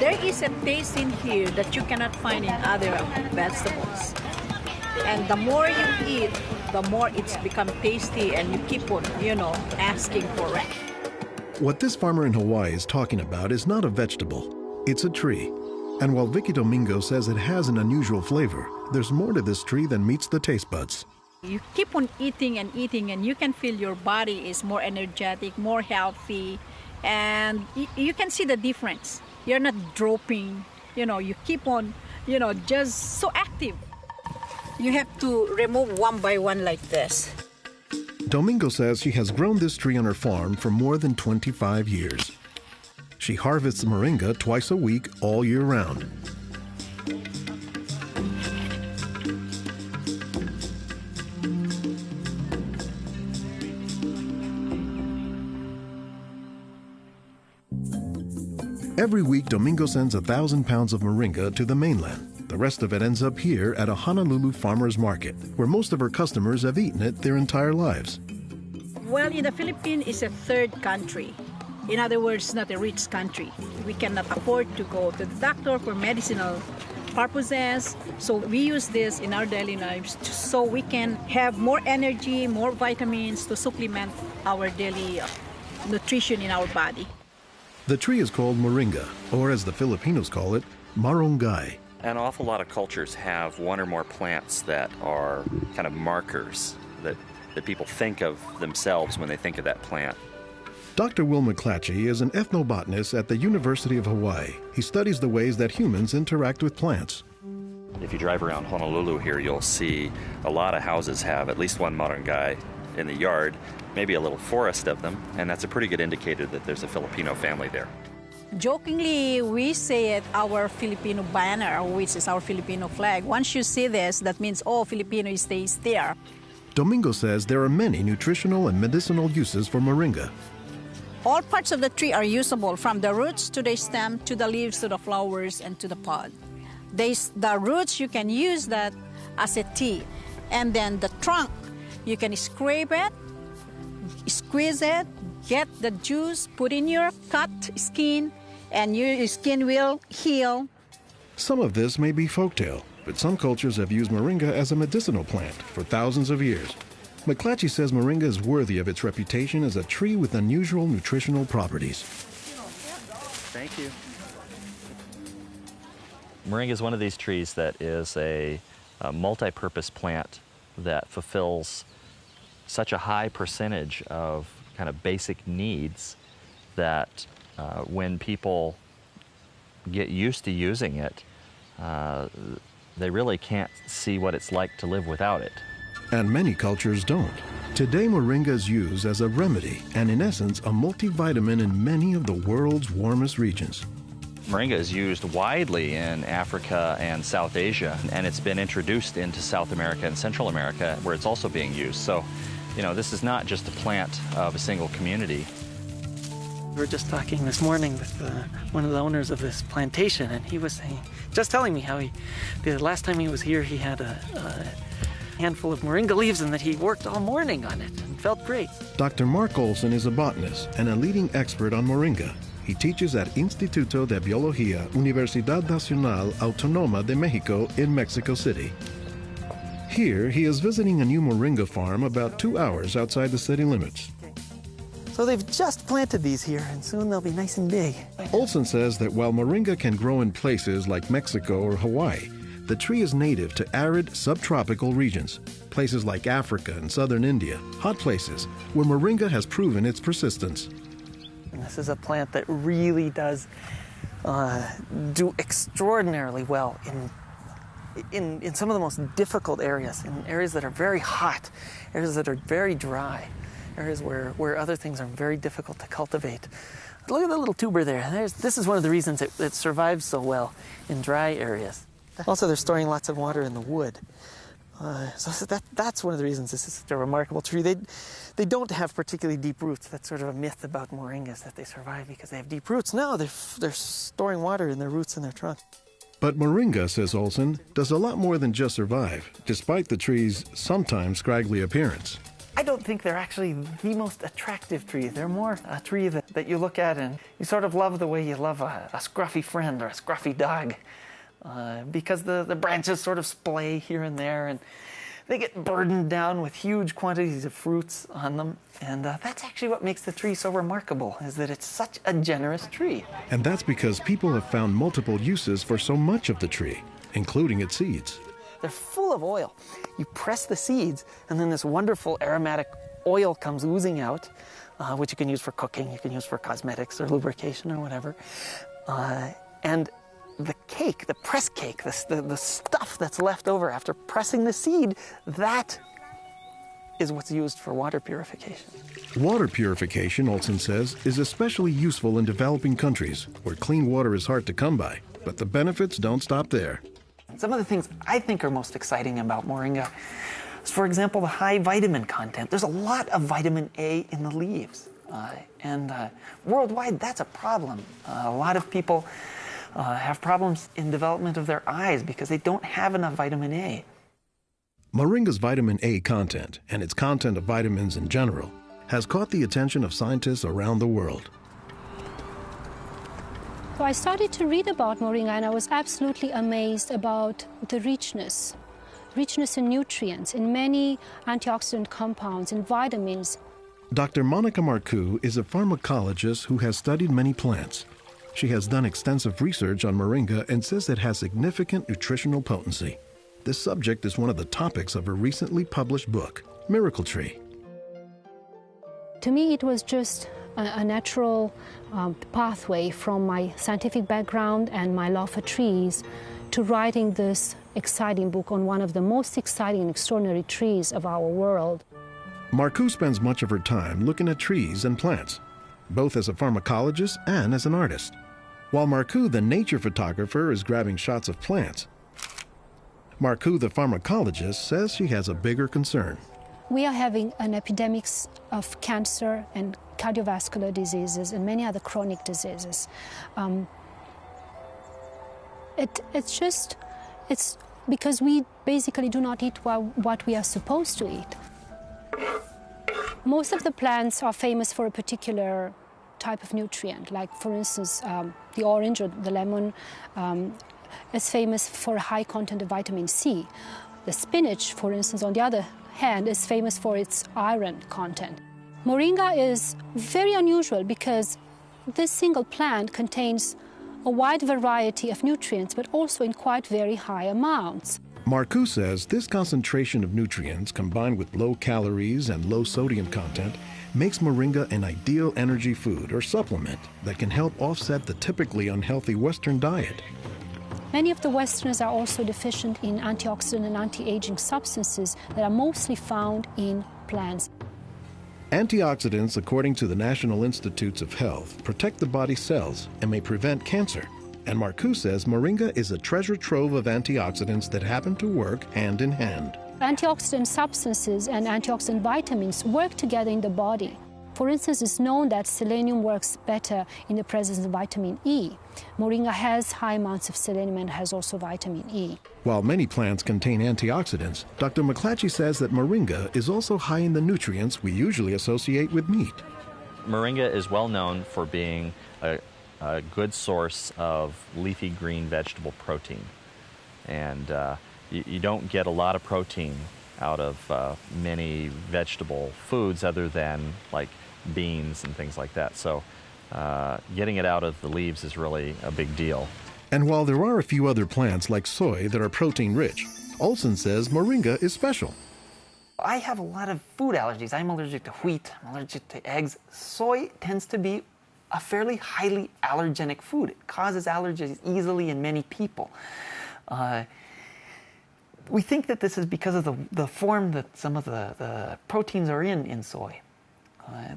There is a taste in here that you cannot find in other vegetables. And the more you eat, the more it's become tasty and you keep on, asking for it. What this farmer in Hawaii is talking about is not a vegetable, it's a tree. And while Vicky Domingo says it has an unusual flavor, there's more to this tree than meets the taste buds. You keep on eating and eating, and you can feel your body is more energetic, more healthy, and you can see the difference. You're not dropping, you keep on, just so active. You have to remove one by one like this. Domingo says she has grown this tree on her farm for more than 25 years. She harvests moringa twice a week, all year round. Every week, Domingo sends 1,000 pounds of moringa to the mainland. The rest of it ends up here at a Honolulu farmer's market, where most of her customers have eaten it their entire lives. Well, in the Philippines, it's a third country. In other words, not a rich country. We cannot afford to go to the doctor for medicinal purposes. So we use this in our daily lives so we can have more energy, more vitamins to supplement our daily nutrition in our body. The tree is called moringa, or as the Filipinos call it, marongay. An awful lot of cultures have one or more plants that are kind of markers that people think of themselves when they think of that plant. Dr. Will McClatchy is an ethnobotanist at the University of Hawaii. He studies the ways that humans interact with plants. If you drive around Honolulu here, you'll see a lot of houses have at least one marongay in the yard, maybe a little forest of them, and that's a pretty good indicator that there's a Filipino family there. Jokingly, we say it our Filipino banner, which is our Filipino flag. Once you see this, that means, Filipino stays there. Domingo says there are many nutritional and medicinal uses for moringa. All parts of the tree are usable, from the roots to the stem, to the leaves, to the flowers, and to the pod. The roots, you can use that as a tea. And then the trunk, you can scrape it, squeeze it, get the juice, put in your cut skin, and your skin will heal. Some of this may be folktale, but some cultures have used moringa as a medicinal plant for thousands of years. McClatchy says moringa is worthy of its reputation as a tree with unusual nutritional properties. Thank you. Moringa is one of these trees that is a multi-purpose plant that fulfills such a high percentage of kind of basic needs that when people get used to using it, they really can't see what it's like to live without it. And many cultures don't. Today, moringa is used as a remedy and, in essence, a multivitamin in many of the world's warmest regions. Moringa is used widely in Africa and South Asia, and it's been introduced into South America and Central America, where it's also being used. So, this is not just a plant of a single community. We were just talking this morning with one of the owners of this plantation, and he was telling me how the last time he was here, he had a handful of moringa leaves and that he worked all morning on it and felt great. Dr. Mark Olson is a botanist and a leading expert on moringa. He teaches at Instituto de Biología, Universidad Nacional Autónoma de México in Mexico City. Here, he is visiting a new moringa farm about 2 hours outside the city limits. So they've just planted these here, and soon they'll be nice and big. Olson says that while moringa can grow in places like Mexico or Hawaii, the tree is native to arid subtropical regions, places like Africa and southern India, hot places where moringa has proven its persistence. And this is a plant that really does do extraordinarily well in some of the most difficult areas, in areas that are very hot, areas that are very dry, areas where other things are very difficult to cultivate. Look at the little tuber there. This is one of the reasons it survives so well in dry areas. Also, they're storing lots of water in the wood. So that's one of the reasons this is such a remarkable tree. They don't have particularly deep roots. That's sort of a myth about moringas, that they survive because they have deep roots. No, they're storing water in their roots and their trunk. But moringa, says Olson, does a lot more than just survive, despite the tree's sometimes scraggly appearance. I don't think they're actually the most attractive tree. They're more a tree that you look at and you sort of love the way you love a scruffy friend or a scruffy dog. Because the branches sort of splay here and there, and they get burdened down with huge quantities of fruits on them. And that's actually what makes the tree so remarkable, is that it's such a generous tree. And that's because people have found multiple uses for so much of the tree, including its seeds. They're full of oil. You press the seeds, and then this wonderful aromatic oil comes oozing out, which you can use for cooking, you can use for cosmetics or lubrication or whatever. And the cake, the press cake, the stuff that's left over after pressing the seed, that is what's used for water purification. Water purification, Olson says, is especially useful in developing countries where clean water is hard to come by. But the benefits don't stop there. Some of the things I think are most exciting about moringa is, for example, the high vitamin content. There's a lot of vitamin A in the leaves. And worldwide, that's a problem. A lot of people have problems in development of their eyes because they don't have enough vitamin A. Moringa's vitamin A content, and its content of vitamins in general, has caught the attention of scientists around the world. So I started to read about moringa, and I was absolutely amazed about the richness in nutrients, in many antioxidant compounds, in vitamins. Dr. Monica Marcoux is a pharmacologist who has studied many plants. She has done extensive research on moringa and says it has significant nutritional potency. This subject is one of the topics of her recently published book, Miracle Tree. To me, it was just a natural pathway from my scientific background and my love for trees to writing this exciting book on one of the most exciting and extraordinary trees of our world. Marcoux spends much of her time looking at trees and plants, both as a pharmacologist and as an artist. While Marcoux, the nature photographer, is grabbing shots of plants, Marcoux, the pharmacologist, says she has a bigger concern. We are having an epidemic of cancer and cardiovascular diseases and many other chronic diseases. It's because we basically do not eat what we are supposed to eat. Most of the plants are famous for a particular type of nutrient, like for instance the orange or the lemon is famous for a high content of vitamin C. The spinach, for instance, on the other hand, is famous for its iron content. Moringa is very unusual because this single plant contains a wide variety of nutrients, but also in quite very high amounts. Marcoux says this concentration of nutrients combined with low calories and low sodium content makes moringa an ideal energy food or supplement that can help offset the typically unhealthy Western diet. Many of the Westerners are also deficient in antioxidant and anti-aging substances that are mostly found in plants. Antioxidants, according to the National Institutes of Health, protect the body's cells and may prevent cancer. And Marcoux says moringa is a treasure trove of antioxidants that happen to work hand in hand. Antioxidant substances and antioxidant vitamins work together in the body. For instance, it's known that selenium works better in the presence of vitamin E. Moringa has high amounts of selenium and has also vitamin E. While many plants contain antioxidants, Dr. McClatchy says that moringa is also high in the nutrients we usually associate with meat. Moringa is well known for being a good source of leafy green vegetable protein. And you don't get a lot of protein out of many vegetable foods other than like beans and things like that. So getting it out of the leaves is really a big deal. And while there are a few other plants like soy that are protein rich, Olson says moringa is special. I have a lot of food allergies. I'm allergic to wheat, I'm allergic to eggs. Soy tends to be a fairly highly allergenic food. It causes allergies easily in many people. We think that this is because of the form that some of the proteins are in soy.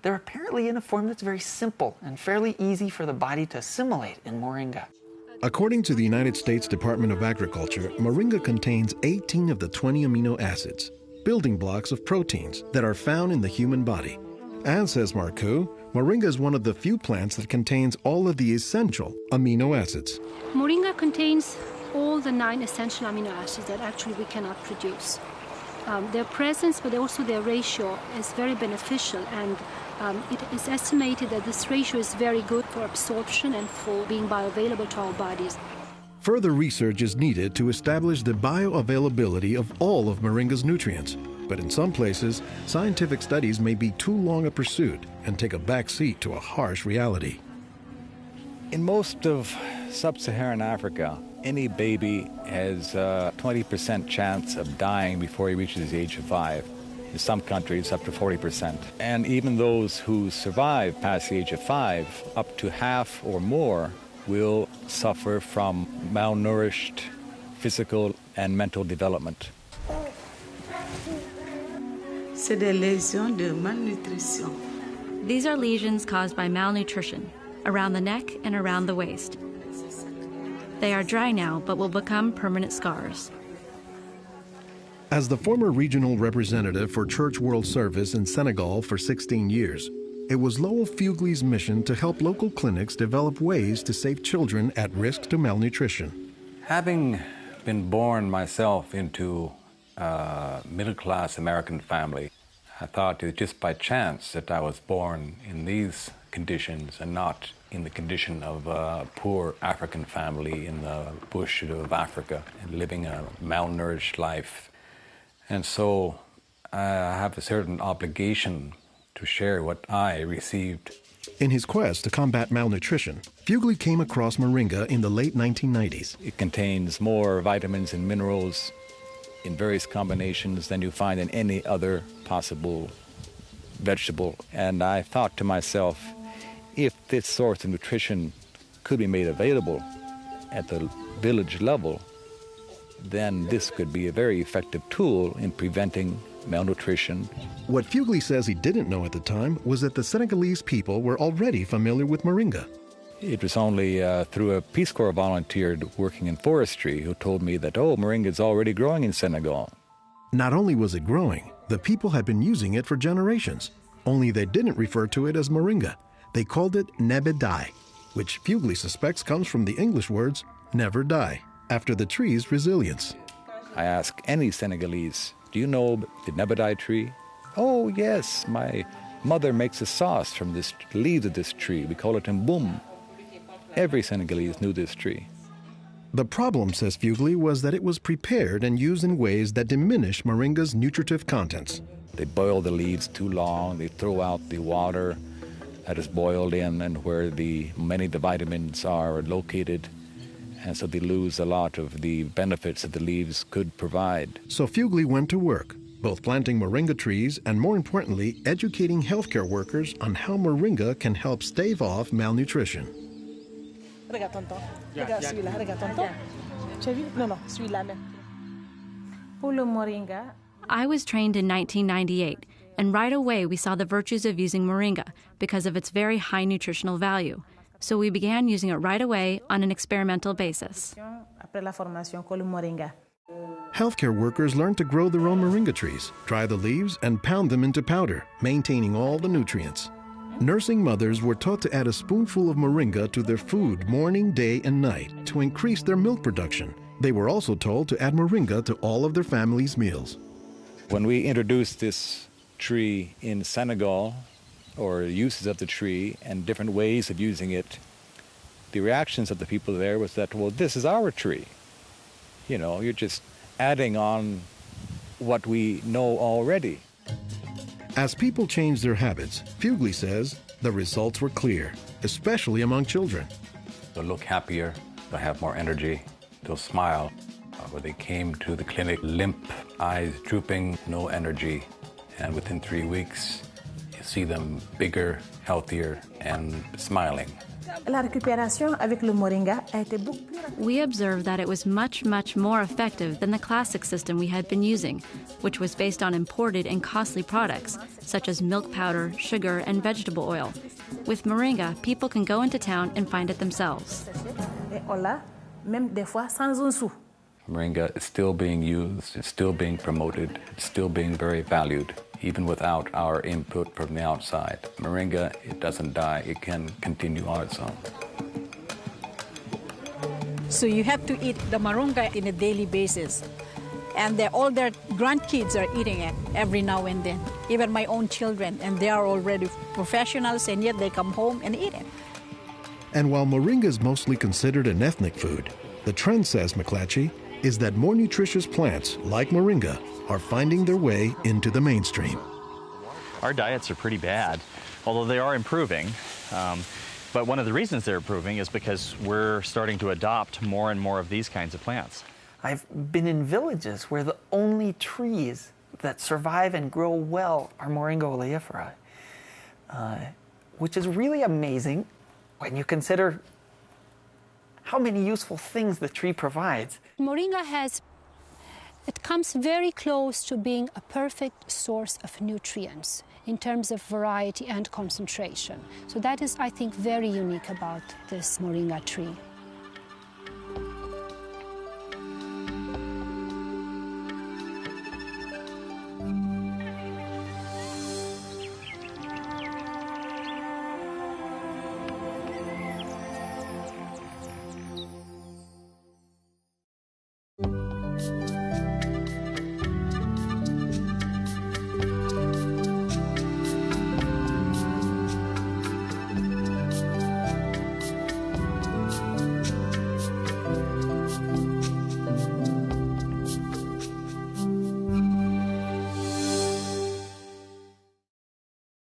They're apparently in a form that's very simple and fairly easy for the body to assimilate in moringa. According to the United States Department of Agriculture, moringa contains 18 of the 20 amino acids, building blocks of proteins that are found in the human body. And, says Marcoux, moringa is one of the few plants that contains all of the essential amino acids. Moringa contains all the 9 essential amino acids that actually we cannot produce. Their presence, but also their ratio, is very beneficial, and it is estimated that this ratio is very good for absorption and for being bioavailable to our bodies. Further research is needed to establish the bioavailability of all of moringa's nutrients. But in some places, scientific studies may be too long a pursuit and take a back seat to a harsh reality. In most of sub-Saharan Africa, any baby has a 20% chance of dying before he reaches the age of 5. In some countries, up to 40%. And even those who survive past the age of 5, up to half or more will suffer from malnourished physical and mental development. C'est des lésions de malnutrition. These are lesions caused by malnutrition around the neck and around the waist. They are dry now, but will become permanent scars. As the former regional representative for Church World Service in Senegal for 16 years, it was Lowell Fugley's mission to help local clinics develop ways to save children at risk to malnutrition. Having been born myself into a middle-class American family, I thought it was just by chance that I was born in these conditions and not in the condition of a poor African family in the bush of Africa and living a malnourished life. And so I have a certain obligation to share what I received. In his quest to combat malnutrition, Fugley came across moringa in the late 1990s. It contains more vitamins and minerals in various combinations than you find in any other possible vegetable. And I thought to myself, if this source of nutrition could be made available at the village level, then this could be a very effective tool in preventing malnutrition. What Fugley says he didn't know at the time was that the Senegalese people were already familiar with moringa. It was only through a Peace Corps volunteer working in forestry who told me that, oh, moringa is already growing in Senegal. Not only was it growing, the people had been using it for generations. Only they didn't refer to it as moringa. They called it nebedai, which Fugley suspects comes from the English words never die, after the tree's resilience. I ask any Senegalese, do you know the nebedai tree? Oh, yes, my mother makes a sauce from the leaves of this tree. We call it mboum. Every Senegalese knew this tree. The problem, says Fugley, was that it was prepared and used in ways that diminish moringa's nutritive contents. They boil the leaves too long, they throw out the water that is boiled in and where many of the vitamins are located, and so they lose a lot of the benefits that the leaves could provide. So Fugley went to work, both planting moringa trees and, more importantly, educating healthcare workers on how moringa can help stave off malnutrition. Regarde tonton. Regarde celui-là. Regarde tonton. Tu as vu? Non, non, celui-là même. Pour le moringa. I was trained in 1998, and right away we saw the virtues of using moringa because of its very high nutritional value. So we began using it right away on an experimental basis. Après la formation, con le moringa. Healthcare workers learned to grow their own moringa trees, dry the leaves, and pound them into powder, maintaining all the nutrients. Nursing mothers were taught to add a spoonful of moringa to their food morning, day, and night to increase their milk production. They were also told to add moringa to all of their family's meals. When we introduced this tree in Senegal, or uses of the tree and different ways of using it, the reactions of the people there was that, well, this is our tree. You know, you're just adding on what we know already. As people changed their habits, Fugley says the results were clear, especially among children. They'll look happier, they'll have more energy, they'll smile. When they came to the clinic, limp, eyes drooping, no energy, and within 3 weeks, you see them bigger, healthier, and smiling. La récupération avec le moringa a été beaucoup plus rapide. We observed that it was much, much more effective than the classic system we had been using, which was based on imported and costly products, such as milk powder, sugar, and vegetable oil. With moringa, people can go into town and find it themselves. Et on l'a, même des fois sans un sou. Moringa is still being used, it's still being promoted, it's still being very valued, even without our input from the outside. Moringa, it doesn't die, it can continue on its own. So you have to eat the moringa on a daily basis. And all their grandkids are eating it every now and then, even my own children, and they are already professionals, and yet they come home and eat it. And while moringa is mostly considered an ethnic food, the trend, says McClatchy, is that more nutritious plants, like moringa, are finding their way into the mainstream. Our diets are pretty bad, although they are improving. But one of the reasons they're improving is because we're starting to adopt more and more of these kinds of plants. I've been in villages where the only trees that survive and grow well are Moringa oleifera, which is really amazing when you consider how many useful things the tree provides. Moringa it comes very close to being a perfect source of nutrients in terms of variety and concentration. So that is, I think, very unique about this moringa tree.